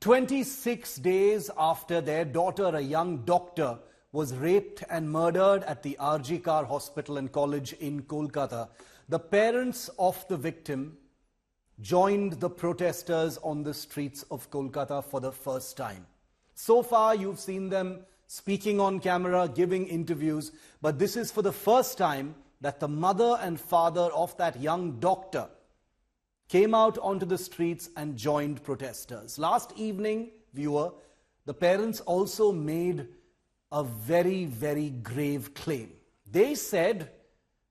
26 days after their daughter, a young doctor, was raped and murdered at the RG Kar Hospital and College in Kolkata, the parents of the victim joined the protesters on the streets of Kolkata for the first time. So far, you've seen them speaking on camera, giving interviews, but this is for the first time that the mother and father of that young doctor came out onto the streets and joined protesters. Last evening, viewer, the parents also made a very, very grave claim. They said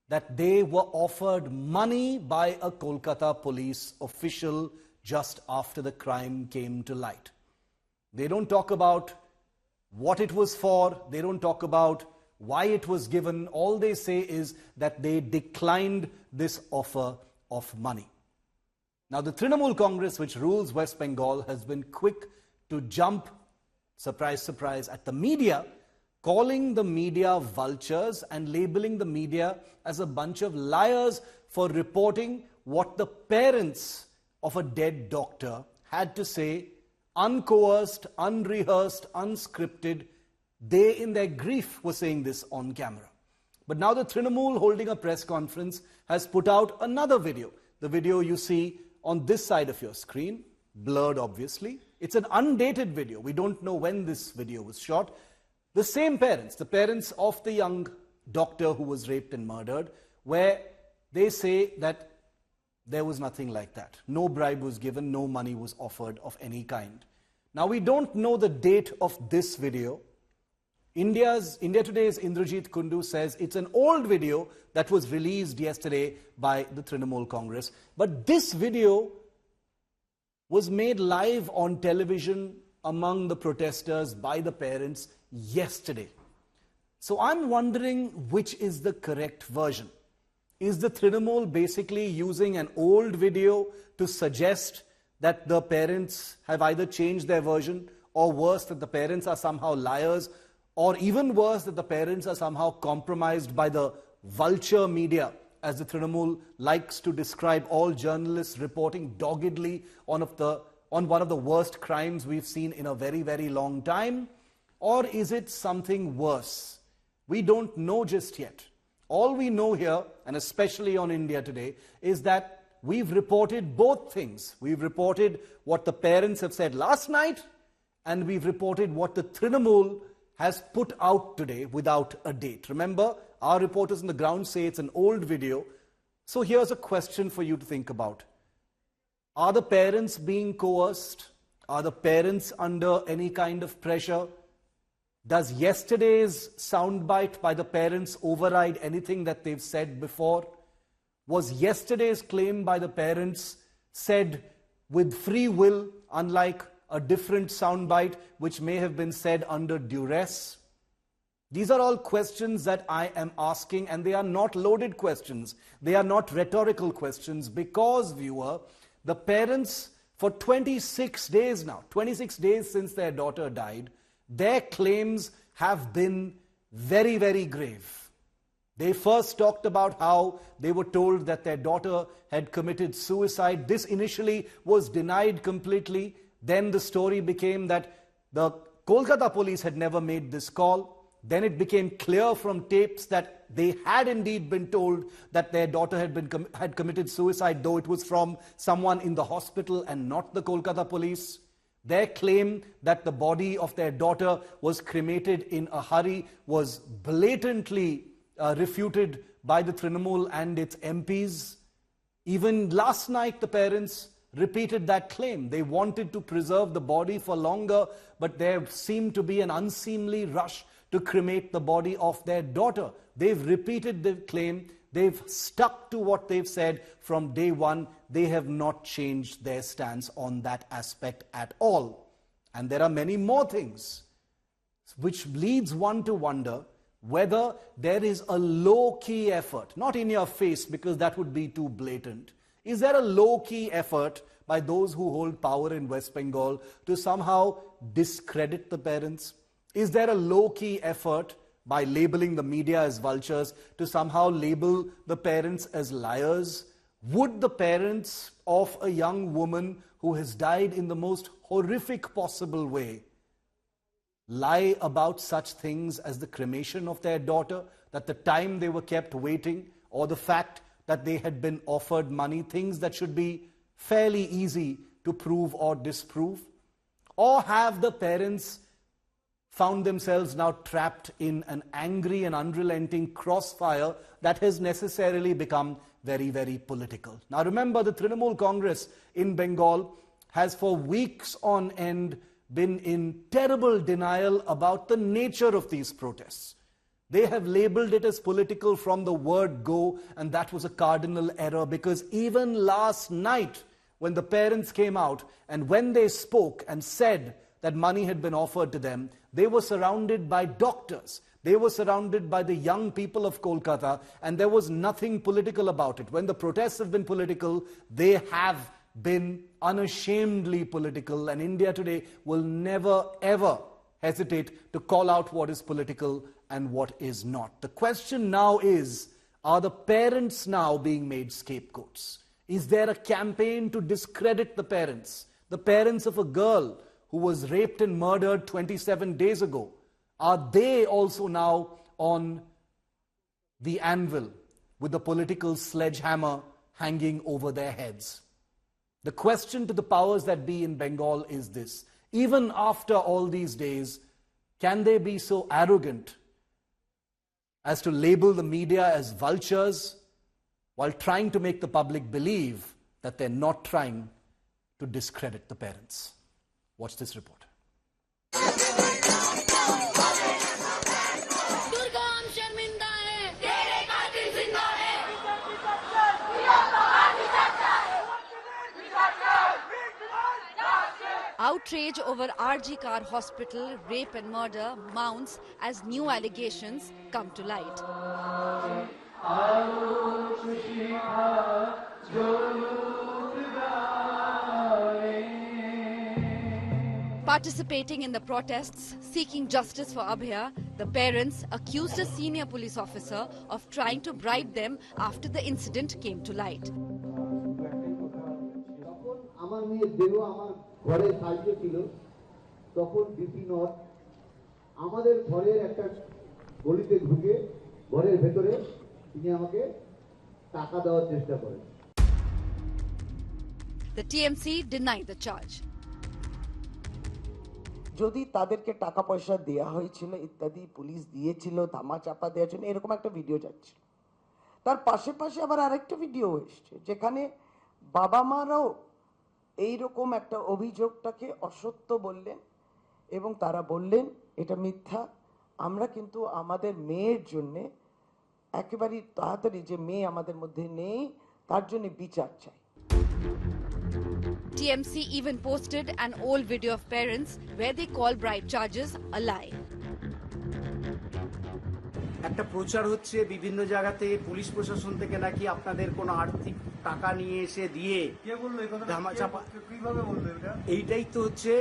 that they were offered money by a Kolkata police official just after the crime came to light. They don't talk about what it was for. They don't talk about why it was given. All they say is that they declined this offer of money. Now, the Trinamool Congress, which rules West Bengal, has been quick to jump, surprise, surprise, at the media, calling the media vultures and labeling the media as a bunch of liars for reporting what the parents of a dead doctor had to say, uncoerced, unrehearsed, unscripted. They, in their grief, were saying this on camera. But now the Trinamool, holding a press conference, has put out another video. The video you see on this side of your screen, blurred obviously. It's an undated video. We don't know when this video was shot. The same parents, the parents of the young doctor who was raped and murdered, where they say that there was nothing like that. No bribe was given, no money was offered of any kind. Now, we don't know the date of this video. India Today's Indrajit Kundu says it's an old video that was released yesterday by the Trinamool Congress. But this video was made live on television among the protesters by the parents yesterday. So I'm wondering which is the correct version. Is the Trinamool basically using an old video to suggest that the parents have either changed their version, or worse, that the parents are somehow liars, or even worse, that the parents are somehow compromised by the vulture media, as the Trinamool likes to describe all journalists reporting doggedly on one of the worst crimes we've seen in a very, very long time? Or is it something worse? We don't know just yet. All we know here, and especially on India Today, is that we've reported both things. We've reported what the parents have said last night, and we've reported what the Trinamool has put out today without a date. Remember, our reporters on the ground say it's an old video. So here's a question for you to think about. Are the parents being coerced? Are the parents under any kind of pressure? Does yesterday's soundbite by the parents override anything that they've said before? Was yesterday's claim by the parents said with free will, unlike a different soundbite which may have been said under duress? These are all questions that I am asking, and they are not loaded questions. They are not rhetorical questions, because, viewer, the parents, for 26 days now, 26 days since their daughter died, their claims have been very, very grave. They first talked about how they were told that their daughter had committed suicide. This initially was denied completely. Then the story became that the Kolkata police had never made this call. Then it became clear from tapes that they had indeed been told that their daughter had committed suicide, though it was from someone in the hospital and not the Kolkata police. Their claim that the body of their daughter was cremated in a hurry was blatantly refuted by the Trinamool and its MPs. Even last night, the parents repeated that claim. They wanted to preserve the body for longer, but there seemed to be an unseemly rush to cremate the body of their daughter. They've repeated the claim. They've stuck to what they've said from day one. They have not changed their stance on that aspect at all. And there are many more things, which leads one to wonder whether there is a low-key effort, not in your face because that would be too blatant. Is there a low-key effort by those who hold power in West Bengal to somehow discredit the parents? Is there a low-key effort by labeling the media as vultures to somehow label the parents as liars? Would the parents of a young woman who has died in the most horrific possible way lie about such things as the cremation of their daughter, that the time they were kept waiting, or the fact that they had been offered money, things that should be fairly easy to prove or disprove? Or have the parents found themselves now trapped in an angry and unrelenting crossfire that has necessarily become very, very political? Now remember, the Trinamool Congress in Bengal has for weeks on end been in terrible denial about the nature of these protests. They have labeled it as political from the word go, and that was a cardinal error, because even last night when the parents came out and when they spoke and said that money had been offered to them, they were surrounded by doctors. They were surrounded by the young people of Kolkata, and there was nothing political about it. When the protests have been political, they have been unashamedly political, and India today will never ever hesitate to call out what is political and what is not. The question now is, are the parents now being made scapegoats? Is there a campaign to discredit the parents of a girl who was raped and murdered 27 days ago? Are they also now on the anvil with the political sledgehammer hanging over their heads? The question to the powers that be in Bengal is this: even after all these days, can they be so arrogant as to label the media as vultures while trying to make the public believe that they're not trying to discredit the parents? Watch this report. Outrage over RG Car Hospital rape and murder mounts as new allegations come to light. Participating in the protests seeking justice for Abhaya, the parents accused a senior police officer of trying to bribe them after the incident came to light. ঘরে সাইজে ছিল তখন DP not আমাদের ঘরের একটা গলিতে ঢুকে ঘরের ভেতরে তিনি আমাকে টাকা দেওয়ার চেষ্টা করেন। The TMC denied the charge. যদি তাদেরকে টাকা পয়সা দেয়া হয়েছিল ইত্যাদি পুলিশ দিয়েছিল ধামা চাপা দেওয়ার জন্য এরকম একটা ভিডিও যাচ্ছে, তার পাশে পাশে আবার আরেকটা ভিডিও এসছে যেখানে বাবা মারাও এইরকম একটা অভিযোগটাকে অসত্য বললেন এবং তারা বললেন এটা মিথ্যা। আমরা কিন্তু আমাদের মেয়ের জন্য একেবারে তাড়াতাড়ি যে মেয়ে আমাদের মধ্যে নেই তার জন্য বিচার চাই। TMC even posted an old video of parents where they call bribe charges a lie. একটা প্রচার হচ্ছে বিভিন্ন জায়গাতে পুলিশ প্রশাসন থেকে নাকি আপনাদের কোনো আর্থিক টাকা নিয়ে এসে দিয়ে কে বললো এই কথা? ধামা চাপা কিভাবে বললো এটা? এইটাই তো হচ্ছে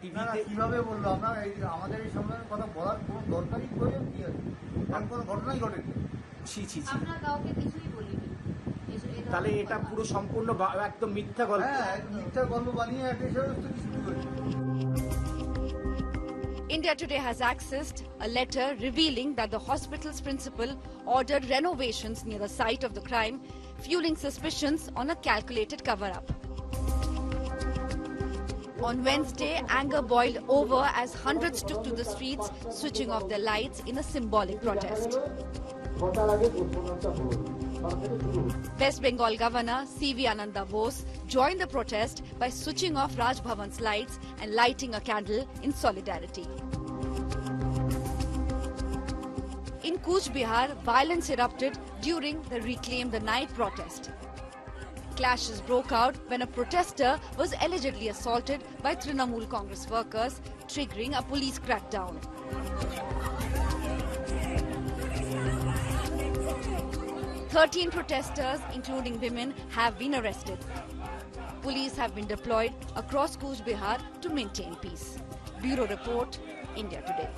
টিভিতে কিভাবে বললো? আমরা আমাদের এই সম্বন্ধে কথা বলার কোনো দরকারই প্রয়োজন কি আছে? কারণ কোনো ঘটনাই ঘটেনি। ছি ছি ছি, আমরা কাউকে কিছুই বলিনি। তাহলে এটা পুরো সম্পূর্ণ একদম মিথ্যা গল্প। হ্যাঁ, মিথ্যা গল্প বানিয়ে একটা সমস্ত কিছু শুরু করেছে। India Today has accessed a letter revealing that the hospital's principal ordered renovations near the site of the crime, fueling suspicions on a calculated cover-up. On Wednesday, anger boiled over as hundreds took to the streets, switching off their lights in a symbolic protest. West Bengal Governor C.V. Ananda Bose joined the protest by switching off Raj Bhavan's lights and lighting a candle in solidarity. In Cooch Behar, violence erupted during the Reclaim the Night protest. Clashes broke out when a protester was allegedly assaulted by Trinamool Congress workers, triggering a police crackdown. Thirteen protesters, including women, have been arrested. Police have been deployed across Cooch Behar to maintain peace. Bureau Report, India Today.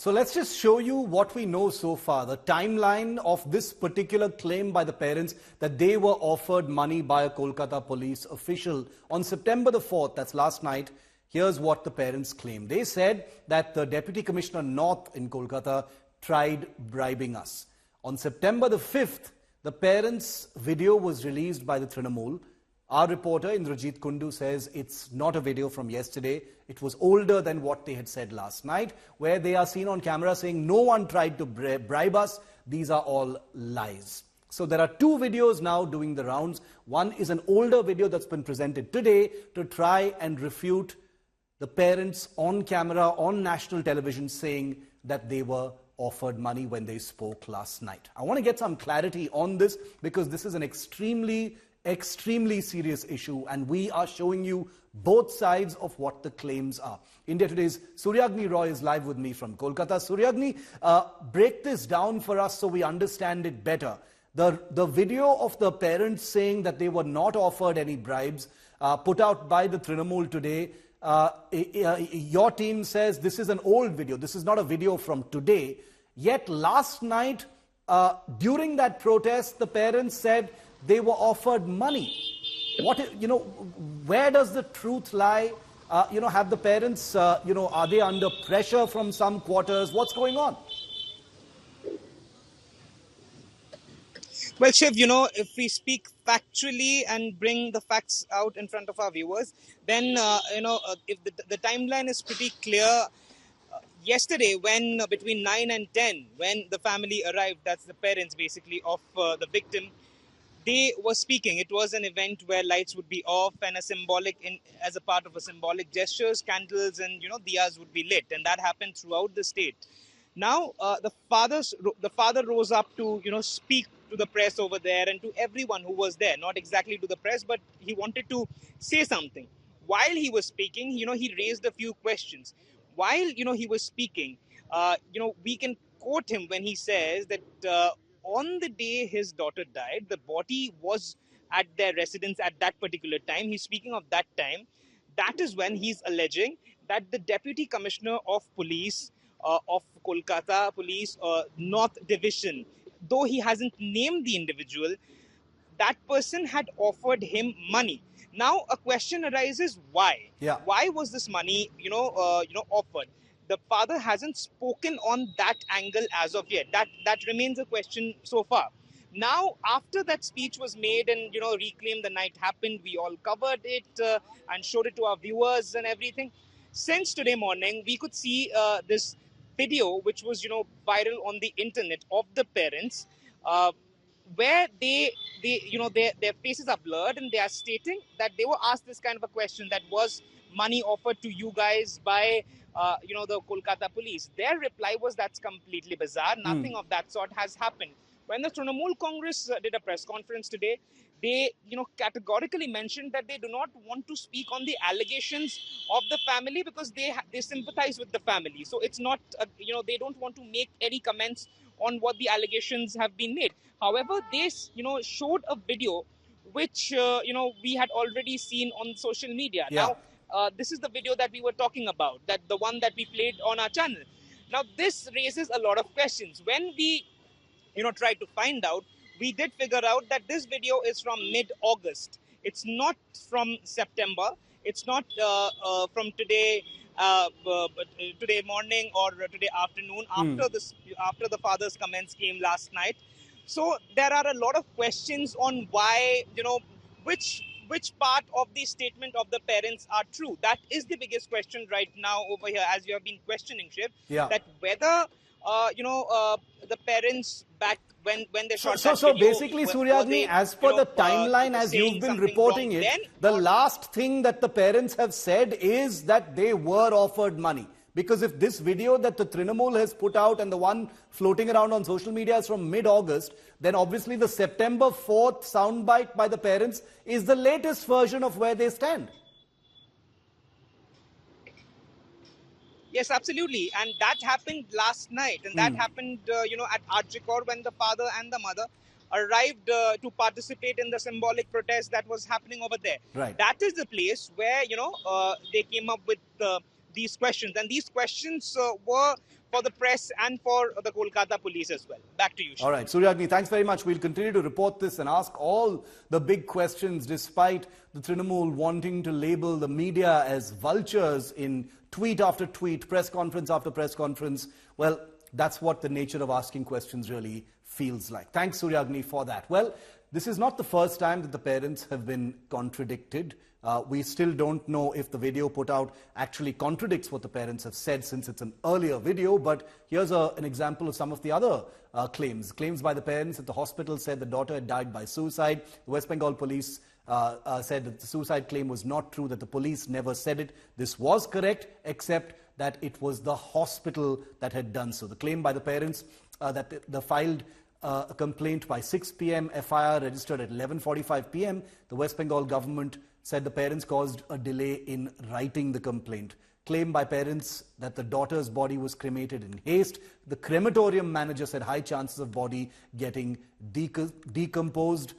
So let's just show you what we know so far, the timeline of this particular claim by the parents that they were offered money by a Kolkata police official on September the 4th, that's last night. Here's what the parents claim. They said that the Deputy Commissioner North in Kolkata tried bribing us. On September the 5th, the parents' video was released by the Trinamool. Our reporter Indrajit Kundu says it's not a video from yesterday. It was older than what they had said last night, where they are seen on camera saying no one tried to bribe us. These are all lies. So there are two videos now doing the rounds. One is an older video that's been presented today to try and refute the parents on camera, on national television, saying that they were offered money when they spoke last night. I want to get some clarity on this because this is an extremely serious issue, and we are showing you both sides of what the claims are. India Today's Suryagni Roy is live with me from Kolkata. Suryagni, break this down for us so we understand it better. The video of the parents saying that they were not offered any bribes, put out by the Trinamool today, your team says this is an old video. This is not a video from today. Yet last night, during that protest, the parents said they were offered money. Where does the truth lie? Have the parents, are they under pressure from some quarters? What's going on? Well, Shiv, if we speak factually and bring the facts out in front of our viewers, then, if the timeline is pretty clear. Yesterday, when between 9 and 10, when the family arrived, that's the parents basically of the victim, they were speaking. It was an event where lights would be off and as a part of a symbolic gestures, candles and diyas would be lit, and that happened throughout the state. Now, the father rose up to speak to the press over there and to everyone who was there. Not exactly to the press, but he wanted to say something. While he was speaking, he raised a few questions. While he was speaking, we can quote him when he says that on the day his daughter died, the body was at their residence at that particular time. He's speaking of that time. That is when he's alleging that the Deputy Commissioner of Police of Kolkata Police North Division, though he hasn't named the individual, that person had offered him money. Now a question arises: why? Yeah. Why was this money, offered? The father hasn't spoken on that angle as of yet. That remains a question so far. Now, after that speech was made and Reclaim the Night happened, we all covered it and showed it to our viewers and everything. Since today morning, we could see this video, which was viral on the internet, of the parents, where their faces are blurred and they are stating that they were asked this kind of a question: that was money offered to you guys by the Kolkata police. Their reply was, that's completely bizarre. Nothing of that sort has happened. When the Trinamool Congress did a press conference today, they categorically mentioned that they do not want to speak on the allegations of the family because they sympathize with the family. So it's not they don't want to make any comments on what the allegations have been made. However, they showed a video which we had already seen on social media. Yeah. Now, this is the video that we were talking about, that the one that we played on our channel. Now, this raises a lot of questions. When we tried to find out, we did figure out that this video is from mid-August. It's not from September. It's not from today, today morning or today afternoon, after the father's comments came last night. So there are a lot of questions on why, which part of the statement of the parents are true. That is the biggest question right now over here, as you have been questioning, Shiv. Yeah. That whether the parents back when they shot that So video, basically, Suryagni, as per the timeline, as you've been reporting it, the last thing that the parents have said is that they were offered money. Because if this video that the Trinamool has put out and the one floating around on social media is from mid-August, then obviously the September 4th soundbite by the parents is the latest version of where they stand. Yes, absolutely. And that happened last night. And that happened, at Arjikor, when the father and the mother arrived to participate in the symbolic protest that was happening over there. Right. That is the place where, they came up with these questions. And these questions were for the press and for the Kolkata police as well. Back to you, Shiv. All right, Suryagni, thanks very much. We'll continue to report this and ask all the big questions despite the Trinamool wanting to label the media as vultures in tweet after tweet, press conference after press conference. Well, that's what the nature of asking questions really feels like. Thanks, Suryagni, for that. Well, this is not the first time that the parents have been contradicted. We still don't know if the video put out actually contradicts what the parents have said since it's an earlier video, but here's an example of some of the other claims. Claims by the parents that the hospital said the daughter had died by suicide. The West Bengal police said that the suicide claim was not true, that the police never said it. This was correct, except that it was the hospital that had done so. The claim by the parents that they filed a complaint by 6 p.m., FIR registered at 11:45 p.m. The West Bengal government said the parents caused a delay in writing the complaint. Claim by parents that the daughter's body was cremated in haste. The crematorium manager said high chances of body getting decomposed.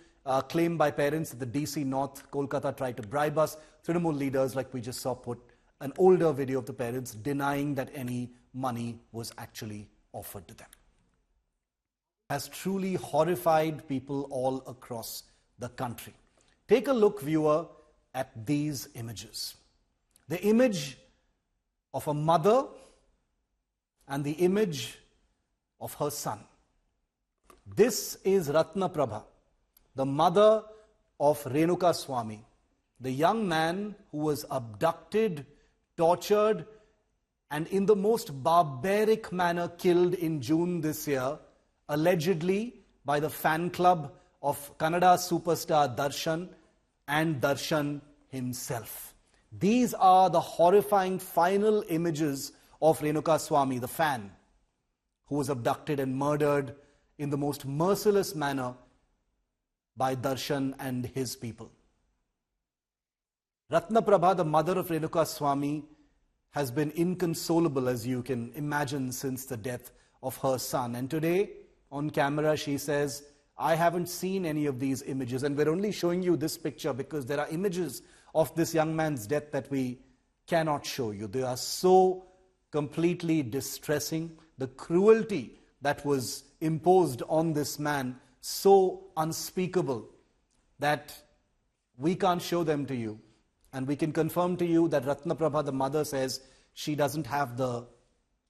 Claim by parents that the DC North, Kolkata, tried to bribe us. Trinamool leaders, like we just saw, put an older video of the parents denying that any money was actually offered to them. Has truly horrified people all across the country. Take a look, viewer, at these images. The image of a mother and the image of her son. This is Ratna Prabha, the mother of Renuka Swami, the young man who was abducted, tortured, and in the most barbaric manner killed in June this year, allegedly by the fan club of Kannada superstar Darshan and Darshan himself. These are the horrifying final images of Renuka Swami, the fan, who was abducted and murdered in the most merciless manner by Darshan and his people. Ratna Prabha, the mother of Renuka Swami, has been inconsolable, as you can imagine, since the death of her son. And today, on camera, she says, I haven't seen any of these images, and we're only showing you this picture because there are images of this young man's death that we cannot show you. They are so completely distressing. The cruelty that was imposed on this man, so unspeakable that we can't show them to you. And we can confirm to you that Ratna Prabha, the mother, says she doesn't have the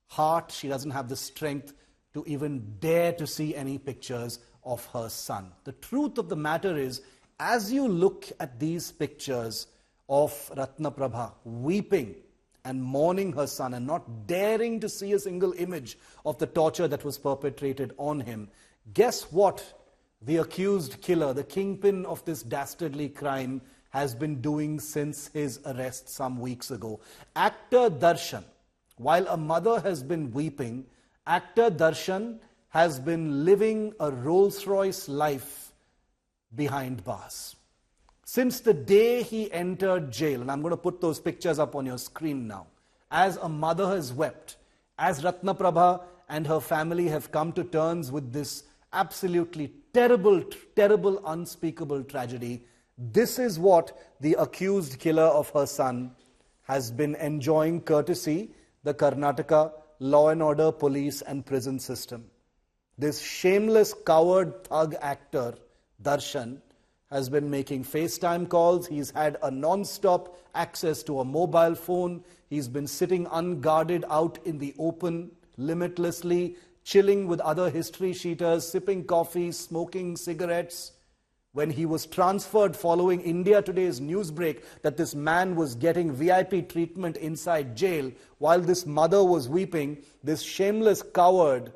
heart, she doesn't have the strength to even dare to see any pictures of her son. The truth of the matter is, as you look at these pictures of Ratna Prabha weeping and mourning her son and not daring to see a single image of the torture that was perpetrated on him, guess what the accused killer, the kingpin of this dastardly crime, has been doing since his arrest some weeks ago? Actor Darshan, while a mother has been weeping, actor Darshan has been living a Rolls-Royce life behind bars. Since the day he entered jail, and I'm going to put those pictures up on your screen now, as a mother has wept, as Ratna Prabha and her family have come to terms with this absolutely terrible, terrible, unspeakable tragedy, this is what the accused killer of her son has been enjoying, courtesy the Karnataka law and order, police and prison system. This shameless coward thug actor, Darshan, has been making FaceTime calls. He's had a non-stop access to a mobile phone. He's been sitting unguarded out in the open, limitlessly, chilling with other history sheeters, sipping coffee, smoking cigarettes. When he was transferred following India Today's news break that this man was getting VIP treatment inside jail, while this mother was weeping, this shameless coward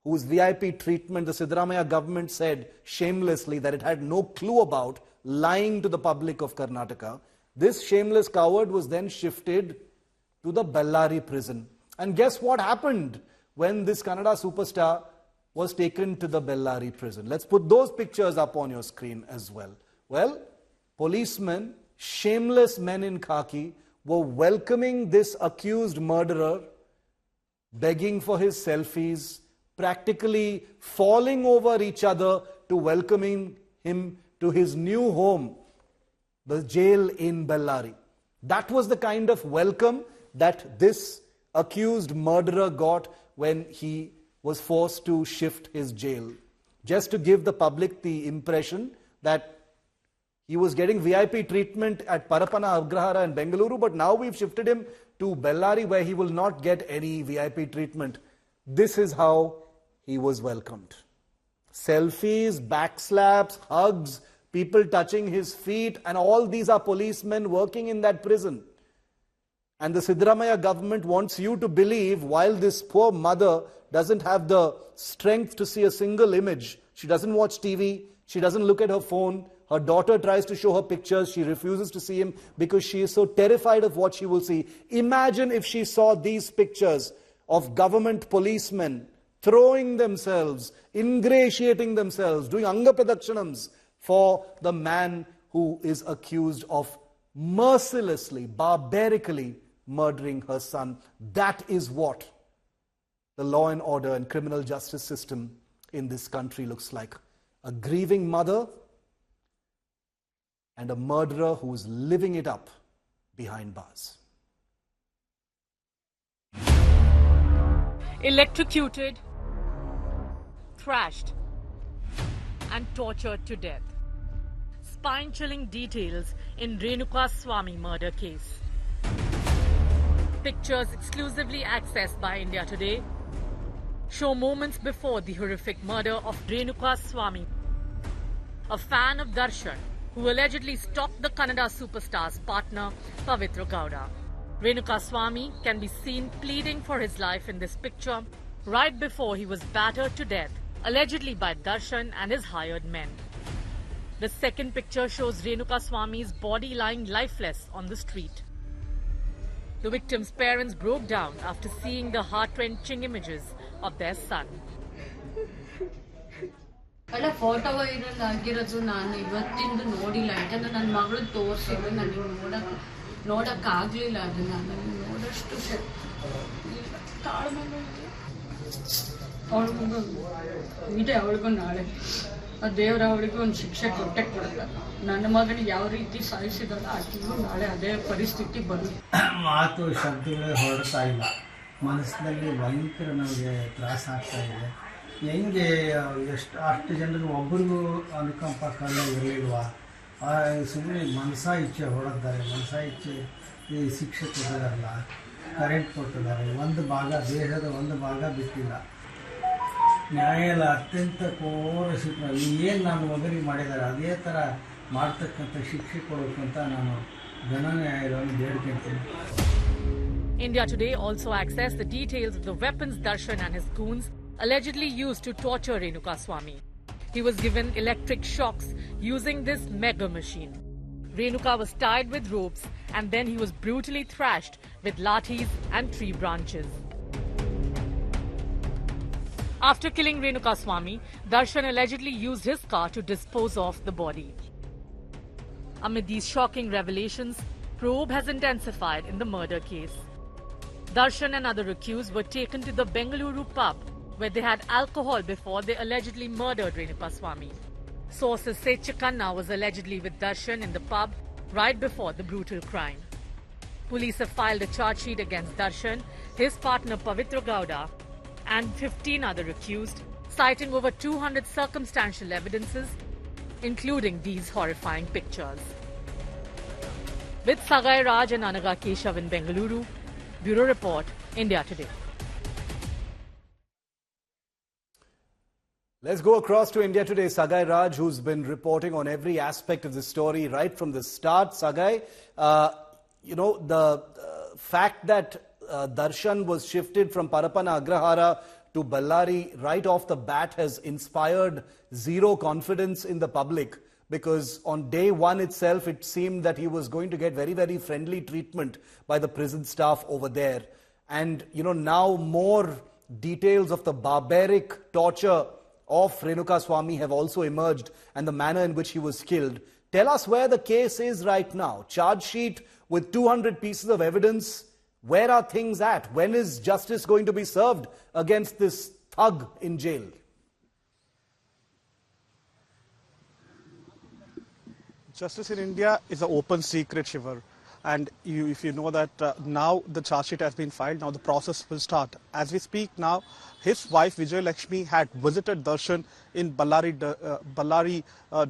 whose VIP treatment the Siddaramaiah government said shamelessly that it had no clue about, lying to the public of Karnataka, this shameless coward was then shifted to the Bellary prison. And guess what happened when this Kannada superstar was taken to the Bellary prison? Let's put those pictures up on your screen as well. Well, policemen, shameless men in khaki, were welcoming this accused murderer, begging for his selfies, practically falling over each other to welcoming him to his new home, the jail in Bellary. That was the kind of welcome that this accused murderer got when he was forced to shift his jail, just to give the public the impression that he was getting VIP treatment at Parapana Agrahara in Bengaluru, but now we've shifted him to Bellary where he will not get any VIP treatment. This is how he was welcomed. Selfies, backslaps, hugs, people touching his feet, and all these are policemen working in that prison. And the Siddaramaiah government wants you to believe, while this poor mother doesn't have the strength to see a single image, she doesn't watch TV, she doesn't look at her phone, her daughter tries to show her pictures, she refuses to see him because she is so terrified of what she will see. Imagine if she saw these pictures of government policemen throwing themselves, ingratiating themselves, doing anga pradakshanams for the man who is accused of mercilessly, barbarically murdering her son. That is what the law and order and criminal justice system in this country looks like. A grieving mother and a murderer who is living it up behind bars. Electrocuted, thrashed, and tortured to death. Spine-chilling details in Renuka Swamy murder case. Pictures exclusively accessed by India Today show moments before the horrific murder of Renuka Swamy, a fan of Darshan who allegedly stalked the Kannada superstar's partner Pavitra Gowda. Renuka Swamy can be seen pleading for his life in this picture right before he was battered to death, allegedly by Darshan and his hired men. The second picture shows Renuka Swamy's body lying lifeless on the street. The victim's parents broke down after seeing the heart-wrenching images of their son. ಅಲ್ಲ photo viral ಆಗಿರೋದು ನಾನು ಇವತ್ತಿಂದು ನೋಡಿಲ್ಲ, ಯಾಕಂದ್ರೆ ನನ್ನ ಮಗಳು ತೋರಿಸಿದ್ರು, ನನಗೆ ನೋಡಕ್ಕಾಗಲಿಲ್ಲ. ಅದನ್ನ ನನಗೆ ನೋಡೋಷ್ಟು ಅವಳಿಗೂ ಇದೆ, ಅವಳಿಗೂ ನಾಳೆ ಆ ದೇವರ ಅವಳಿಗೂ ಒಂದು ಶಿಕ್ಷೆ ಕೊಟ್ಟೆ ಕೊಡಲ್ಲ. ನನ್ನ ಮಗನಿಗೆ ಯಾವ ರೀತಿ ಸಾಯಿಸಿದಲ್ಲ ಆಕೆಗೂ ನಾಳೆ ಅದೇ ಪರಿಸ್ಥಿತಿ ಬರುತ್ತೆ. ಮಾತು ಶಬ್ದಗಳೇ ಹೊರಡ್ತಾ ಇಲ್ಲ, ಮನಸ್ಸಿನಲ್ಲಿ ಭಯಂಕರ ನಮಗೆ ತ್ರಾಸ ಆಗ್ತಾ ಇದೆ. ಹೆಂಗೆ ಅಷ್ಟು ಜನರು ಒಬ್ಬರಿಗೂ ಅನುಕಂಪ ಕಲೆ ಇರಲಿಲ್ವಾ? ಸುಮ್ಮನೆ ಮನಸಾ ಇಚ್ಛೆ ಹೊಡೆದಿದ್ದಾರೆ, ಮನಸಾ ಇಚ್ಛೆ ಈ ಶಿಕ್ಷೆ ಕೊಟ್ಟಿದಾರಲ್ಲ, ಕರೆಂಟ್ ಕೊಟ್ಟಿದ್ದಾರೆ, ಒಂದು ಭಾಗ ದೇಹದ ಒಂದು ಭಾಗ ಬಿಟ್ಟಿಲ್ಲ. ನ್ಯಾಯಾಲಯ ಅತ್ಯಂತ ಕೋರಸಿಟ್ಟು ಏನು ನನ್ನ ಮಗನಿಗೆ ಮಾಡಿದ್ದಾರೆ ಅದೇ ಥರ ಮಾಡ್ತಕ್ಕಂಥ ಶಿಕ್ಷೆ ಕೊಡಬೇಕಂತ ನಾನು ಘನ ನ್ಯಾಯಾಲಯವನ್ನು ಬೇಡ್ಕೊಳ್ತೀನಿ. India Today also accessed the details of the weapons Darshan and his goons allegedly used to torture Renuka Swamy. He was given electric shocks using this mega machine. Renuka was tied with ropes and then he was brutally thrashed with lathis and tree branches. After killing Renuka Swamy, Darshan allegedly used his car to dispose of the body. Amid these shocking revelations, probe has intensified in the murder case. Darshan and other accused were taken to the Bengaluru pub where they had alcohol before they allegedly murdered Renuka Swamy. Sources say Chikanna was allegedly with Darshan in the pub right before the brutal crime. Police have filed a charge sheet against Darshan, his partner Pavitra Gowda, and 15 other accused, citing over 200 circumstantial evidences, including these horrifying pictures. With Sagai Raj and Anaga Keshav in Bengaluru, Bureau Report, India Today. Let's go across to India Today. Sagai Raj, who's been reporting on every aspect of the story right from the start. Sagai, the fact that Darshan was shifted from Parapana Agrahara to Bellary right off the bat has inspired zero confidence in the public, because on day one itself it seemed that he was going to get very, very friendly treatment by the prison staff over there. And now more details of the barbaric torture of Renuka Swamy have also emerged and the manner in which he was killed. Tell us where the case is right now. Charge sheet with 200 pieces of evidence. Where are things at? When is justice going to be served against this thug in jail? Justice in India is an open secret, Shiva. And if you know that now the charge sheet has been filed, now the process will start. As we speak now, his wife Vijay Lakshmi had visited Darshan in Ballari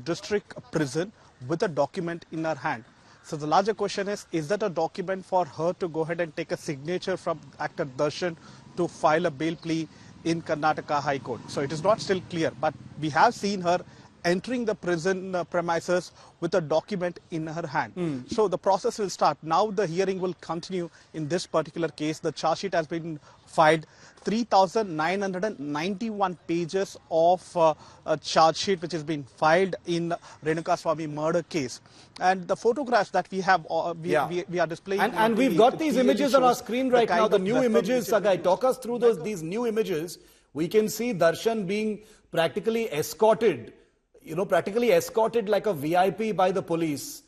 district prison with a document in her hand. So the larger question is that a document for her to go ahead and take a signature from actor Darshan to file a bail plea in Karnataka High Court? So it is not still clear, but we have seen her entering the prison premises with a document in her hand. So the process will start. Now the hearing will continue in this particular case. The charge sheet has been filed. 3,991 pages of a charge sheet which has been filed in Renukaswamy murder case. And the photographs that we have, we are displaying. And we've got these images on our screen right now, the new images. Sagai, talk us through these new images. We can see Darshan being practically escorted, practically escorted like a VIP by the police,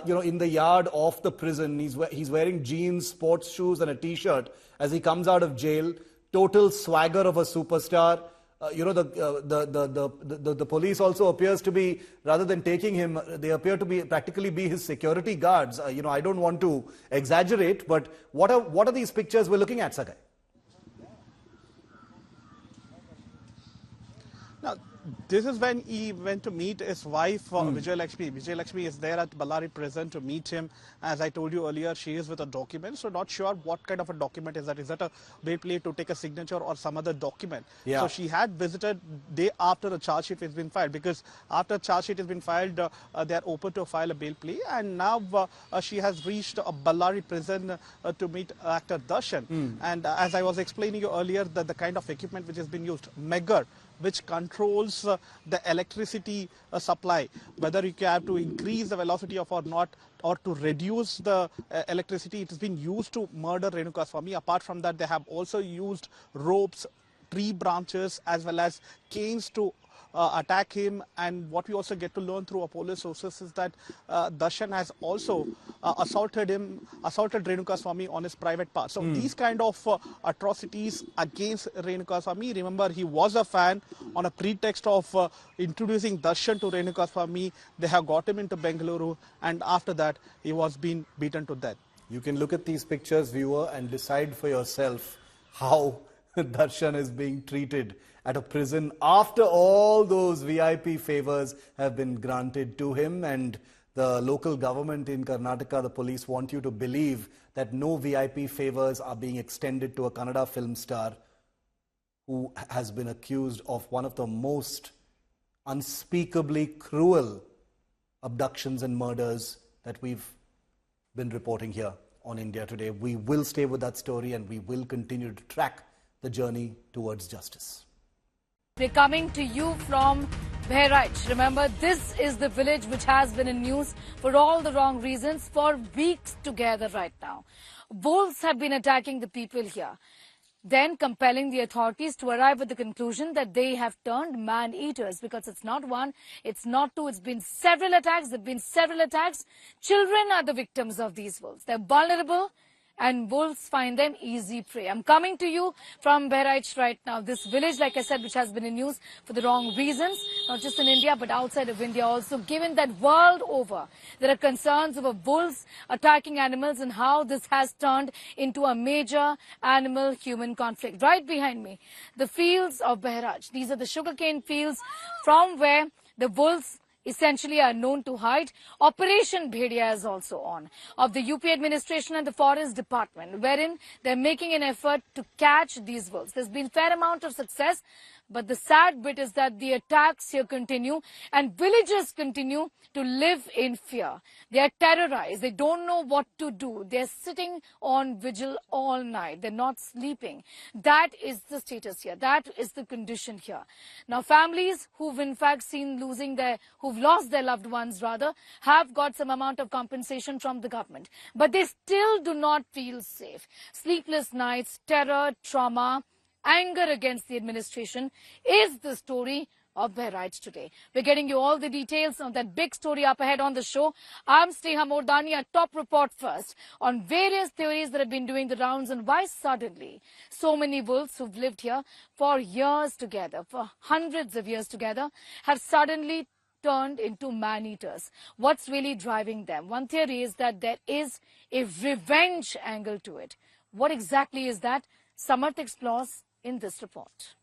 in the yard of the prison. He's wearing jeans, sports shoes and a t-shirt as he comes out of jail. Total swagger of a superstar. The police also appears to be, rather than taking him, they appear to be practically be his security guards. I don't want to exaggerate, but what are these pictures we're looking at, Sagai? Now, this is when he went to meet his wife, Vijay Lakshmi. Vijay Lakshmi is there at Ballari prison to meet him. As I told you earlier, she is with a document. So not sure what kind of a document is that. Is that a bail plea to take a signature or some other document? Yeah. So she had visited day after the charge sheet has been filed, because after charge sheet has been filed, they are open to file a bail plea. And now she has reached a Ballari prison to meet actor Darshan. And as I was explaining you earlier, the kind of equipment which has been used, Megger, which controls the electricity supply, whether you have to increase the velocity of or not, or to reduce the electricity. It has been used to murder Renukaswamy. Apart from that, they have also used ropes, tree branches, as well as canes to attack him. And what we also get to learn through our police sources is that Darshan has also assaulted Renukaswamy on his private part. So these kind of atrocities against Renukaswamy, remember, he was a fan. On a pretext of introducing Darshan to Renukaswamy, they have got him into Bengaluru, and after that he was being beaten to death. You can look at these pictures, viewer, and decide for yourself how Darshan is being treated at a prison after all those VIP favors have been granted to him. And the local government in Karnataka, the police, want you to believe that no VIP favors are being extended to a Kannada film star who has been accused of one of the most unspeakably cruel abductions and murders that we've been reporting here on India Today. We will stay with that story, and we will continue to track the journey towards justice. We're coming to you from Bahraich. Remember, this is the village which has been in news for all the wrong reasons for weeks together right now. Wolves have been attacking the people here, then compelling the authorities to arrive at the conclusion that they have turned man-eaters, because it's not one, it's not two, it's been several attacks. There have been several attacks. Children are the victims of these wolves. They're vulnerable, and wolves find them easy prey. I'm coming to you from Bahraich right now. This village, like I said, which has been in news for the wrong reasons, not just in India, but outside of India also, given that world over there are concerns over wolves attacking animals and how this has turned into a major animal-human conflict. Right behind me, the fields of Bahraich. These are the sugarcane fields from where the wolves essentially are known to hide. Operation Bhedia is also on, of the UP administration and the Forest Department, wherein they're making an effort to catch these wolves. There's been a fair amount of success, but the sad bit is that the attacks here continue and villagers continue to live in fear. They are terrorized. They don't know what to do. They're sitting on vigil all night. They're not sleeping. That is the status here. That is the condition here. Now, families who've in fact who've lost their loved ones rather, have got some amount of compensation from the government. But they still do not feel safe. Sleepless nights, terror, trauma, anger against the administration is the story of Bahraich today. We're getting you all the details on that big story up ahead on the show. I'm Sneha Mordani. Our top report first on various theories that have been doing the rounds and why suddenly so many wolves who've lived here for years together, for hundreds of years together, have suddenly turned into man-eaters. What's really driving them? One theory is that there is a revenge angle to it. What exactly is that? Samarth explores in this report.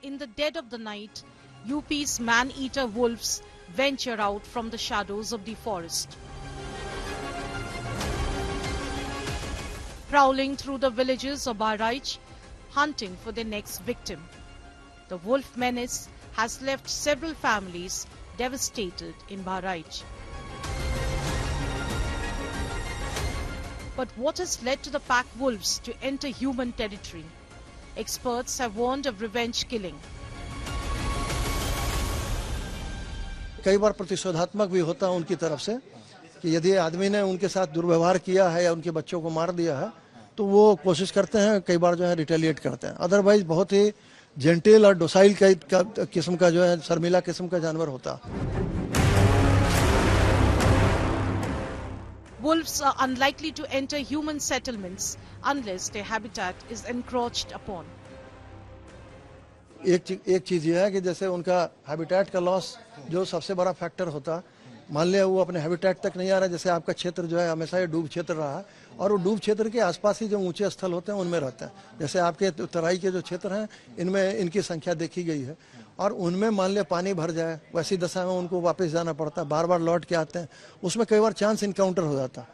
In the dead of the night, UP's man-eater wolves venture out from the shadows of the forest. Prowling through the villages of Bahraich, hunting for their next victim. The wolf menace has left several families devastated in Bahraich. But what has led to the pack wolves to enter human territory? Experts have warned of revenge killing. कई बार प्रतिशोधात्मक भी होता है उनकी तरफ से कि यदि आदमी ने उनके साथ दुर्व्यवहार किया है या उनके बच्चों को मार दिया है तो वो कोशिश करते हैं कई बार जो है रिटेलिएट करते हैं. अदरवाइज बहुत ही जेंटल और डोसाइल किस्म का जो है शर्मिला किस्म का जानवर होता. Wolves are unlikely to enter human settlements unless their habitat is encroached upon. एक चीज ये है कि जैसे उनका हैबिटेट का लॉस जो सबसे बड़ा फैक्टर होता, मान लिया वो अपने हैबिटेट तक नहीं आ रहा. जैसे आपका क्षेत्र जो है हमेशा ये डूब क्षेत्र रहा और वो डूब क्षेत्र के आसपास ही जो ऊंचे स्थल होते हैं उनमें रहते हैं. जैसे आपके तराई के जो क्षेत्र हैं इनमें इनकी संख्या देखी गई है और उनमें मान लिया पानी भर जाए वैसी दशा में उनको वापस जाना पड़ता है, बार बार लौट के आते हैं. उसमें कई बार चांस इनकाउंटर हो जाता है.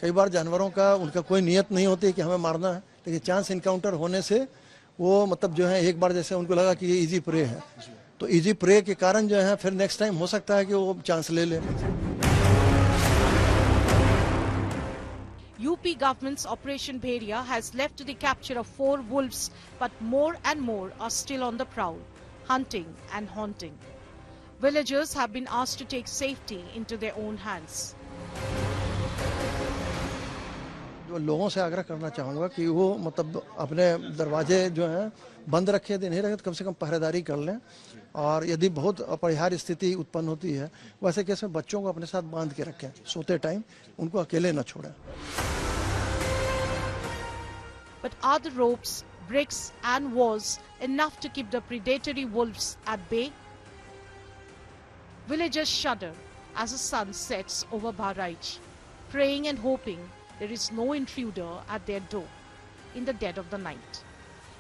कई बार जानवरों का उनका कोई नियत नहीं होती कि हमें मारना है, लेकिन चांस इनकाउंटर होने से वो मतलब जो है एक बार जैसे उनको लगा कि ये इजी प्रे है तो इजी प्रे के कारण जो है फिर नेक्स्ट टाइम हो सकता है कि वो चांस ले ले. UP government's Operation Bheria has led to the capture of 4 wolves, but more and more are still on the prowl, hunting and haunting. Villagers have been asked to take safety into their own hands. जो लोगों से आग्रह करना चाहूँगा कि वो मतलब अपने दरवाजे जो हैं बंद रखे यदि नहीं रखे तो कम से कम पहरेदारी कर लें और यदि बहुत अपरिहार्य स्थिति उत्पन्न होती है वैसे केस में बच्चों को अपने साथ बांध के रखें, सोते टाइम उनको अकेले न छोड़ें. But are the ropes, bricks and walls enough to keep the predatory wolves at bay? Villagers shudder as the sun sets over Bahraich, praying and hoping there is no intruder at their door in the dead of the night.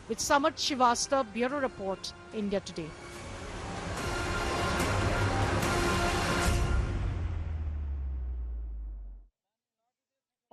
With Samarth Srivastava, Bureau Report, India Today.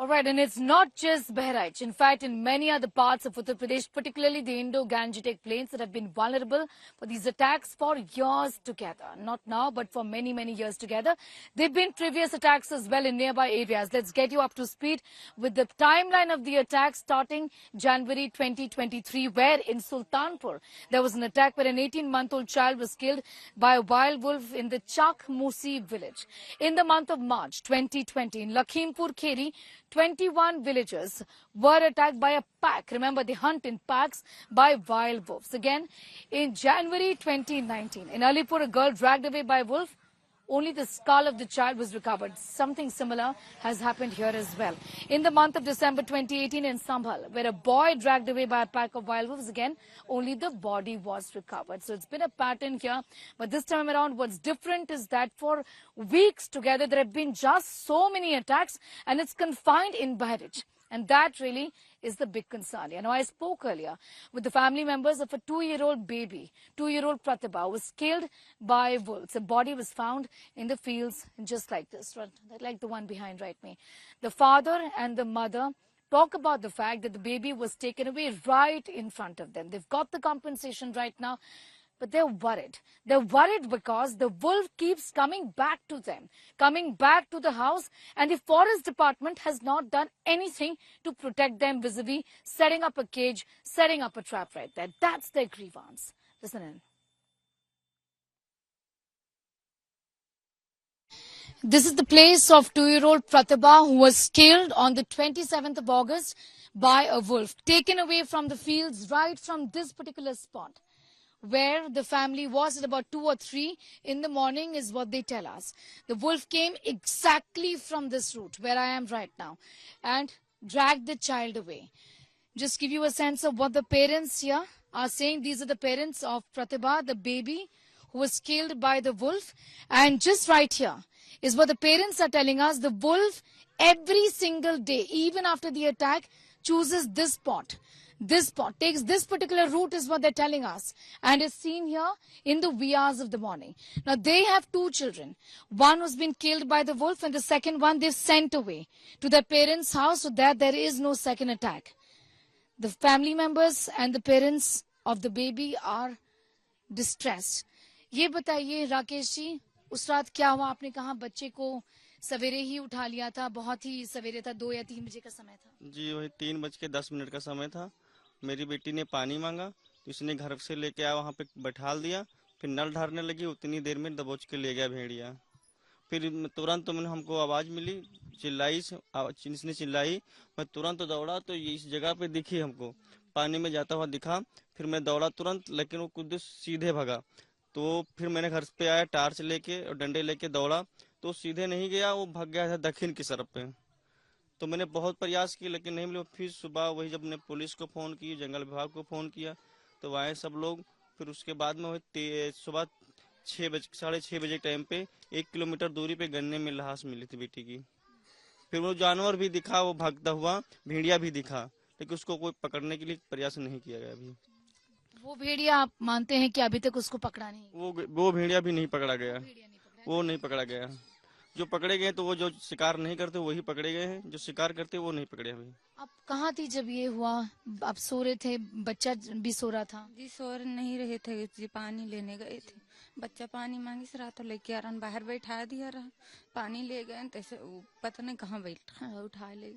All right, and it's not just Bahraich. In fact, in many other parts of Uttar Pradesh, particularly the Indo-Gangetic plains that have been vulnerable for these attacks for years together. Not now, but for many, many years together. There have been previous attacks as well in nearby areas. Let's get you up to speed with the timeline of the attack starting January 2023, where in Sultanpur, there was an attack where an 18-month-old child was killed by a wild wolf in the Chak Musi village. In the month of March 2020, in Lakhimpur Kheri, 21 villagers were attacked by a pack. Remember, they hunt in packs by wild wolves. Again, in January 2019, in Alipur, a girl dragged away by a wolf. Only the skull of the child was recovered. Something similar has happened here as well. In the month of December 2018 in Sambhal, where a boy dragged away by a pack of wild wolves, again, only the body was recovered. So it's been a pattern here. But this time around, what's different is that for weeks together, there have been just so many attacks, and it's confined in Bahraich. And that really is the big concern. You know, I spoke earlier with the family members of a 2-year-old baby, 2-year-old Pratibha, was killed by wolves. A body was found in the fields just like this, like the one behind me. The father and the mother talk about the fact that the baby was taken away right in front of them. They've got the compensation right now, but they're worried. They're worried because the wolf keeps coming back to them, coming back to the house, and the forest department has not done anything to protect them vis-a-vis setting up a cage, setting up a trap right there. That's their grievance. Listen in. This is the place of 2-year-old Pratibha, who was killed on the 27th of August by a wolf, taken away from the fields right from this particular spot, where the family was at about 2 or 3 in the morning is what they tell us. The wolf came exactly from this route where I am right now and dragged the child away. just give you a sense of what the parents here are saying. These are the parents of Pratibha, the baby who was killed by the wolf. And just right here is what the parents are telling us. The wolf, every single day, even after the attack, chooses this spot. This spot, takes this particular route is what they're telling us, and is seen here in the wee hours of the morning. Now, they have two children. One who's been killed by the wolf, and the second one they've sent away to their parents' house so that there is no second attack. The family members and the parents of the baby are distressed. ये बताइए राकेश जी, उस रात क्या हुआ? आपने कहा बच्चे को सवेरे ही उठा लिया था, बहुत ही सवेरे था, 2 या 3 बजे का समय था। जी वही 3:10 का समय था। मेरी बेटी ने पानी मांगा तो इसने घर से लेके आया, वहाँ पे बैठाल दिया, फिर नल ढारने लगी, उतनी देर में दबोच के ले गया भेड़िया। फिर तुरंत हमको आवाज़ मिली, इसने चिल्लाई, मैं तुरंत दौड़ा तो ये इस जगह पे दिखी, हमको पानी में जाता हुआ दिखा। फिर मैं दौड़ा तुरंत, लेकिन वो खुद सीधे भगा। तो फिर मैंने घर पे आया, टार्च लेके और डंडे लेके दौड़ा तो सीधे नहीं गया, वो भाग गया था दक्षिण की तरफ पे। तो मैंने बहुत प्रयास किया लेकिन नहीं मिला। फिर सुबह वही जब मैंने पुलिस को फ़ोन की, जंगल विभाग को फ़ोन किया तो आए सब लोग। फिर उसके बाद में सुबह 6:30 बजे टाइम पे 1 किलोमीटर दूरी पे गन्ने में लाश मिली थी बेटी की। फिर वो जानवर भी दिखा, वो भागता हुआ भेड़िया भी दिखा, लेकिन उसको कोई पकड़ने के लिए प्रयास नहीं किया गया अभी। वो भेड़िया आप मानते हैं कि अभी तक उसको पकड़ा नहीं? वो भेड़िया भी नहीं पकड़ा गया, वो नहीं पकड़ा गया। जो पकड़े गए तो वो जो शिकार नहीं करते वही पकड़े गए हैं, जो शिकार करते वो नहीं पकड़े अभी। आप कहाँ थी जब ये हुआ? आप सो रहे थे, बच्चा भी सो रहा था? जी सो नहीं रहे थे जी, पानी लेने गए थे। बच्चा पानी मांगी से रहा तो लेके आ रहा, बाहर बैठा दिया रहा, पानी ले गए तैसे पता नहीं कहाँ बैठा, उठा ले।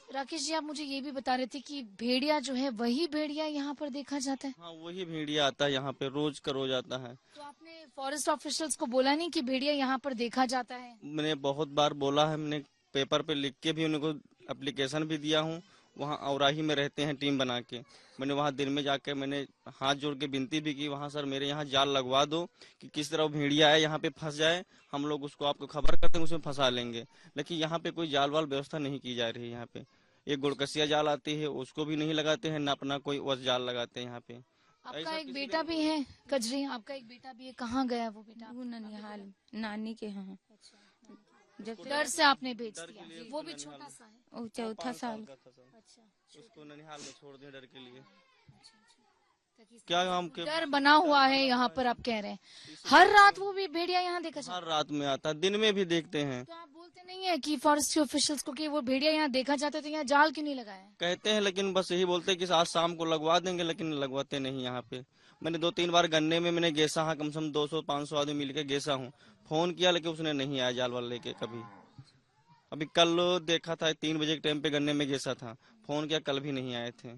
राकेश जी, आप मुझे ये भी बता रहे थे कि भेड़िया जो है वही भेड़िया यहाँ पर देखा जाता है? हाँ, वही भेड़िया आता है यहाँ पे, रोज का रोज आता है। तो आपने फॉरेस्ट ऑफिशियल्स को बोला नहीं कि भेड़िया यहाँ पर देखा जाता है? मैंने बहुत बार बोला है, मैंने पेपर पे लिख के भी उनको एप्लीकेशन भी दिया हूँ। वहाँ औराही में रहते हैं टीम बना के, मैंने वहाँ दिन में जाके मैंने हाथ जोड़ के विनती भी की, वहाँ सर मेरे यहाँ जाल लगवा दो कि किस तरह भेड़िया है यहाँ पे फंस जाए, हम लोग उसको आपको खबर करते हैं, उसमें फंसा लेंगे। लेकिन यहाँ पे कोई जाल वाल व्यवस्था नहीं की जा रही है। यहाँ पे एक गुड़कसिया जाल आती है, उसको भी नहीं लगाते हैं, न अपना कोई वस जाल लगाते हैं यहाँ पे। आपका एक बेटा भी है कजरी, आपका एक बेटा भी है, कहाँ गया वो बेटा? वो ननिहाल नानी के यहाँ। जब डर से आपने बेच दिया? वो भी छोटा सा है, वो 4 साल। अच्छा, उसको ननिहाल में छोड़ दिया डर के लिए। क्या हम डर बना हुआ है यहाँ पर, आप कह रहे हैं? हर रात वो भी भेड़िया यहाँ देखा जाता है? हर रात में आता है, दिन में भी देखते हैं। तो आप बोलते नहीं है कि फॉरेस्ट ऑफिशियल्स को कि वो भेड़िया यहाँ देखा जाता है तो यहाँ जाल क्यों नहीं लगाया? कहते हैं, लेकिन बस यही बोलते हैं कि आज शाम को लगवा देंगे, लेकिन लगवाते नहीं यहाँ पे। मैंने 2-3 बार गन्ने में मैंने गेसा हाँ, कम से कम 200-500 आदमी मिलकर गेसा हूँ, फोन किया लेकिन उसने नहीं आया जाल वाल लेके कभी। अभी कल देखा था 3 बजे के टाइम पे गन्ने में गेसा था, फोन किया, कल भी नहीं आए थे।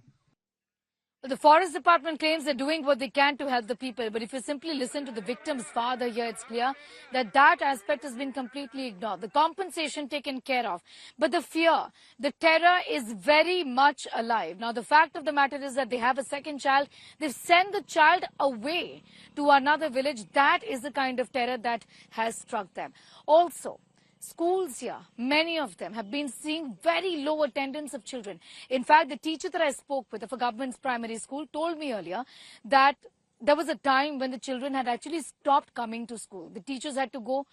The Forest Department claims they're doing what they can to help the people, but if you simply listen to the victim's father here, it's clear that that aspect has been completely ignored. The compensation taken care of, but the fear, the terror is very much alive. Now, the fact of the matter is that they have a second child. They've sent the child away to another village. That is the kind of terror that has struck them. Also, schools here, many of them have been seeing very low attendance of children. In fact, the teacher that I spoke with of a government's primary school told me earlier that there was a time when the children had actually stopped coming to school. The teachers had to go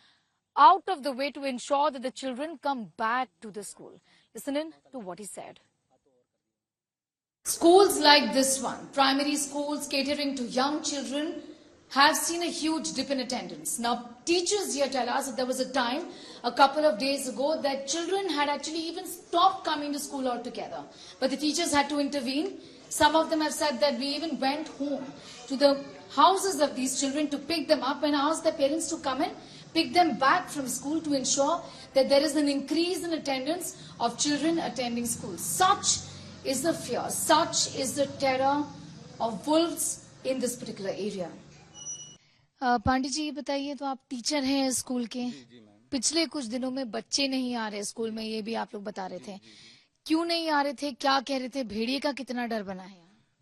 out of the way to ensure that the children come back to the school. Listen in to what he said. Schools like this one, primary schools catering to young children, have seen a huge dip in attendance. Now, teachers here tell us that there was a time a couple of days ago that children had actually even stopped coming to school altogether. But the teachers had to intervene. Some of them have said that we even went home to the houses of these children to pick them up and ask their parents to come and pick them back from school to ensure that there is an increase in attendance of children attending school. Such is the fear, such is the terror of wolves in this particular area. Pandey ji, बताइए, तो आप teacher हैं school के, पिछले कुछ दिनों में बच्चे नहीं आ रहे स्कूल में, ये भी आप लोग बता रहे थे, क्यों नहीं आ रहे थे, क्या कह रहे थे, भेड़िए का कितना डर बना है?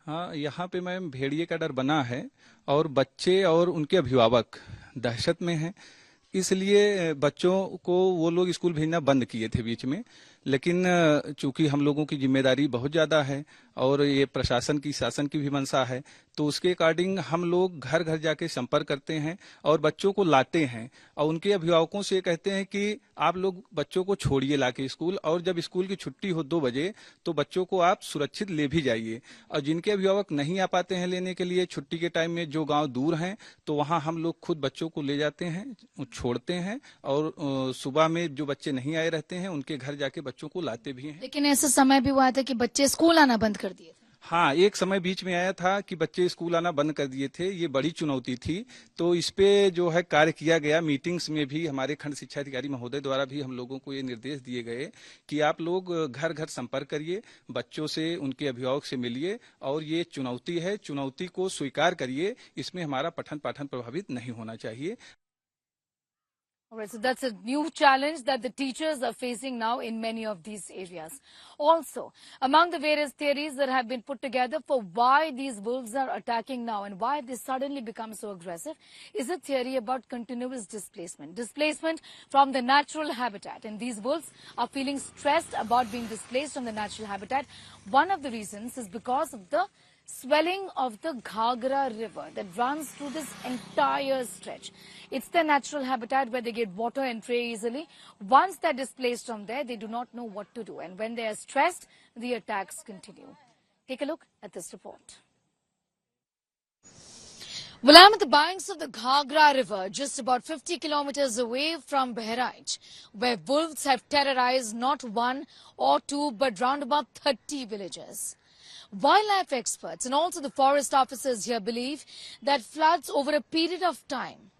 हाँ, यहाँ पे मैम भेड़िए का डर बना है और बच्चे और उनके अभिभावक दहशत में हैं, इसलिए बच्चों को वो लोग स्कूल भेजना बंद किए थे बीच में। लेकिन चूंकि हम लोगों की जिम्मेदारी बहुत ज़्यादा है और ये प्रशासन की शासन की भी मंशा है, तो उसके अकॉर्डिंग हम लोग घर घर जाके संपर्क करते हैं और बच्चों को लाते हैं और उनके अभिभावकों से कहते हैं कि आप लोग बच्चों को छोड़िए लाके स्कूल, और जब स्कूल की छुट्टी हो 2 बजे तो बच्चों को आप सुरक्षित ले भी जाइए। और जिनके अभिभावक नहीं आ पाते हैं लेने के लिए छुट्टी के टाइम में, जो गाँव दूर हैं, तो वहाँ हम लोग खुद बच्चों को ले जाते हैं, छोड़ते हैं और सुबह में जो बच्चे नहीं आए रहते हैं उनके घर जाके बच्चों को लाते भी हैं। लेकिन ऐसा समय भी हुआ था कि बच्चे स्कूल आना बंद कर दिए थे। हाँ, एक समय बीच में आया था कि बच्चे स्कूल आना बंद कर दिए थे, ये बड़ी चुनौती थी। तो इस पे जो है कार्य किया गया, मीटिंग्स में भी हमारे खंड शिक्षा अधिकारी महोदय द्वारा भी हम लोगों को ये निर्देश दिए गए कि आप लोग घर घर संपर्क करिए, बच्चों से, उनके अभिभावक से मिलिए और ये चुनौती है, चुनौती को स्वीकार करिए, इसमें हमारा पठन पाठन प्रभावित नहीं होना चाहिए। All right, so that's a new challenge that the teachers are facing now in many of these areas. Also, among the various theories that have been put together for why these wolves are attacking now and why they suddenly become so aggressive is a theory about continuous displacement. Displacement from the natural habitat. And these wolves are feeling stressed about being displaced from the natural habitat. One of the reasons is because of the swelling of the Ghagra river that runs through this entire stretch. It's their natural habitat where they get water and prey easily. Once they're displaced from there, they do not know what to do. And when they are stressed, the attacks continue. Take a look at this report. Well, I'm at the banks of the Ghagra river, just about 50 kilometers away from Bahraich, where wolves have terrorized not one or two, but round about 30 villages. Wildlife experts and also the forest officers here believe that floods over a period of time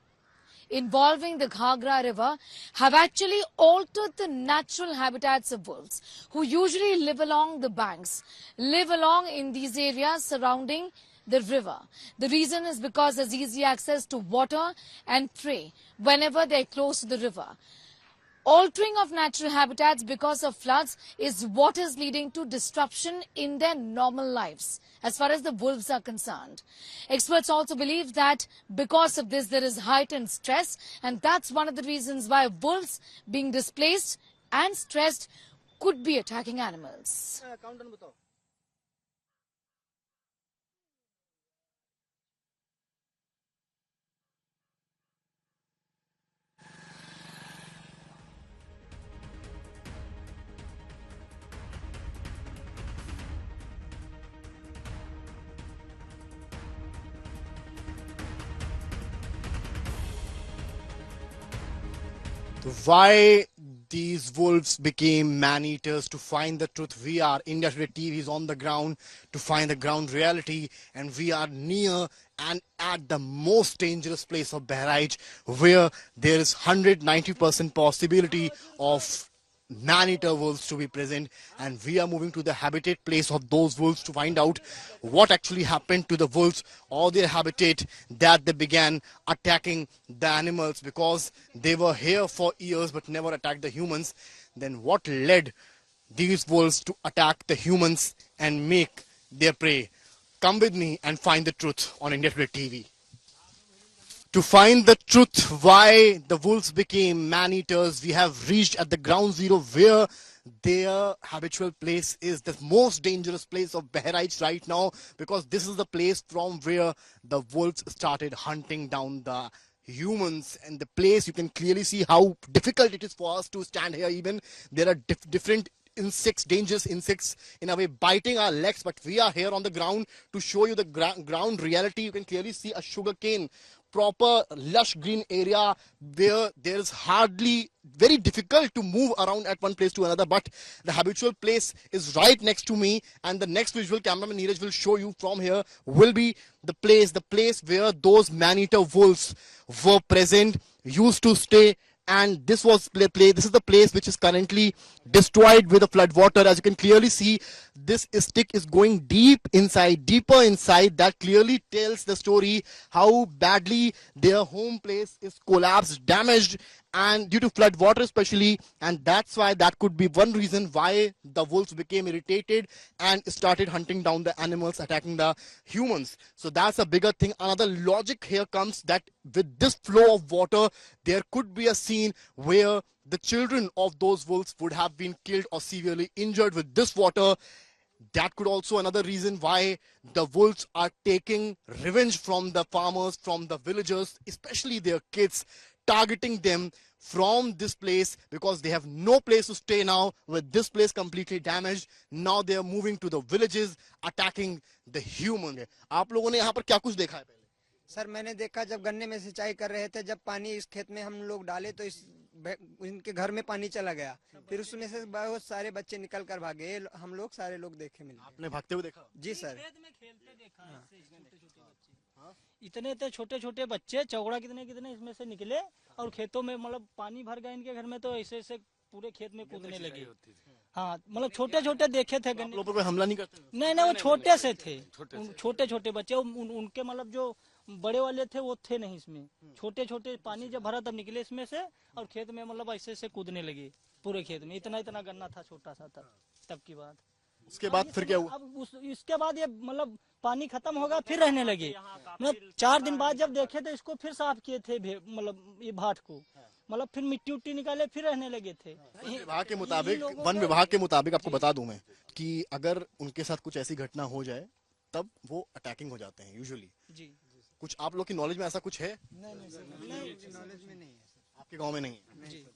involving the Ghagra river have actually altered the natural habitats of wolves, who usually live along the banks, live along in these areas surrounding the river. The reason is because there's easy access to water and prey whenever they're close to the river. Altering of natural habitats because of floods is what is leading to disruption in their normal lives, as far as the wolves are concerned. Experts also believe that because of this, there is heightened stress, and that's one of the reasons why wolves being displaced and stressed could be attacking animals. Why these wolves became man-eaters? To find the truth, we are India Today TV is on the ground to find the ground reality, and we are near and at the most dangerous place of Bahraich, where there is 190% possibility of man-eater wolves to be present, and we are moving to the habitat place of those wolves to find out what actually happened to the wolves or their habitat that they began attacking the animals, because they were here for years but never attacked the humans. Then what led these wolves to attack the humans and make their prey? Come with me and find the truth on India Today TV. To find the truth why the wolves became man-eaters, we have reached at the ground zero where their habitual place is, the most dangerous place of Bahraich right now, because this is the place from where the wolves started hunting down the humans. And the place, you can clearly see how difficult it is for us to stand here. Even there are different insects, dangerous insects in a way biting our legs, but we are here on the ground to show you the ground reality. You can clearly see a sugarcane, proper lush green area where there is hardly, very difficult to move around at one place to another, but the habitual place is right next to me, and the next visual cameraman Neeraj will show you from here will be the place where those man-eater wolves were present, used to stay. And this was this is the place which is currently destroyed with the flood water. As you can clearly see, this stick is going deeper inside. That clearly tells the story how badly their home place is collapsed, damaged, and due to flood water especially, and that's why that could be one reason why the wolves became irritated and started hunting down the animals, attacking the humans. So that's a bigger thing. Another logic here comes that with this flow of water, there could be a scene where the children of those wolves would have been killed or severely injured with this water. That could also another reason why the wolves are taking revenge from the farmers, from the villagers, especially their kids, targeting them from this place because they have no place to stay now with this place completely damaged. Now they are moving to the villages, attacking the human. आप लोगों ने यहाँ पर क्या कुछ देखा है पहले? सर मैंने देखा जब गन्ने में सिंचाई कर रहे थे, जब पानी इस खेत में हम लोग डाले तो इनके घर में पानी चला गया, फिर उसमें से बहुत सारे बच्चे निकल कर भागे, हम लोग सारे लोग देखे मिले। आपने भागते हुए देखा? जी सर। इतने तो छोटे छोटे बच्चे चौगड़ा कितने कितने इसमें से निकले और खेतों में मतलब पानी भर गया इनके घर में, तो ऐसे ऐसे पूरे खेत में कूदने लगे। हाँ मतलब छोटे छोटे देखे थे। लोगों पर हमला नहीं करते? नहीं वो छोटे से थे, छोटे छोटे बच्चे। उनके मतलब जो बड़े वाले थे वो थे नहीं इसमें, छोटे छोटे पानी जब भरा तब निकले इसमें से और खेत में मतलब ऐसे ऐसे कूदने लगे पूरे खेत में। इतना इतना गन्ना था छोटा सा तब की बात। उसके बाद फिर क्या हुआ? अब इसके बाद ये मतलब पानी खत्म होगा फिर रहने लगे। मतलब 4 दिन बाद जब देखे तो इसको फिर साफ किए थे, मतलब ये भाट को, मतलब फिर मिट्टी उट्टी निकाले फिर रहने लगे थे। वन विभाग के मुताबिक आपको बता दूं मैं कि अगर उनके साथ कुछ ऐसी घटना हो जाए तब वो अटैकिंग हो जाते हैं यूजुअली। जी कुछ आप लोग की नॉलेज में ऐसा कुछ है? नहीं नॉलेज में नहीं है। आपके गांव में नहीं है?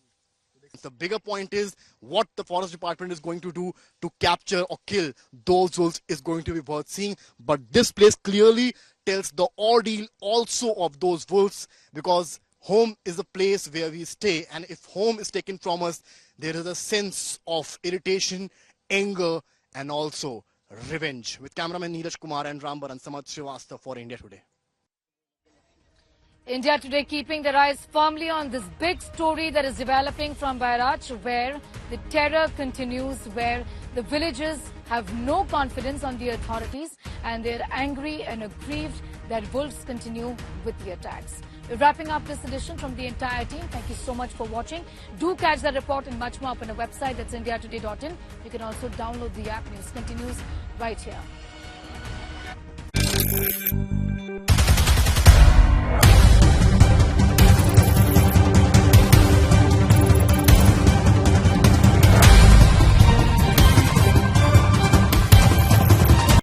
The bigger point is what the forest department is going to do to capture or kill those wolves is going to be worth seeing. But this place clearly tells the ordeal also of those wolves, because home is a place where we stay, and if home is taken from us, there is a sense of irritation, anger, and also revenge. With cameraman Neeraj Kumar and Rambaran Samad Srivastava for India Today. India Today keeping their eyes firmly on this big story that is developing from Bairach, where the terror continues, where the villagers have no confidence on the authorities and they're angry and aggrieved that wolves continue with the attacks. We're wrapping up this edition from the entire team. Thank you so much for watching. Do catch that report and much more up on our website. That's indiatoday.in. You can also download the app. News continues right here.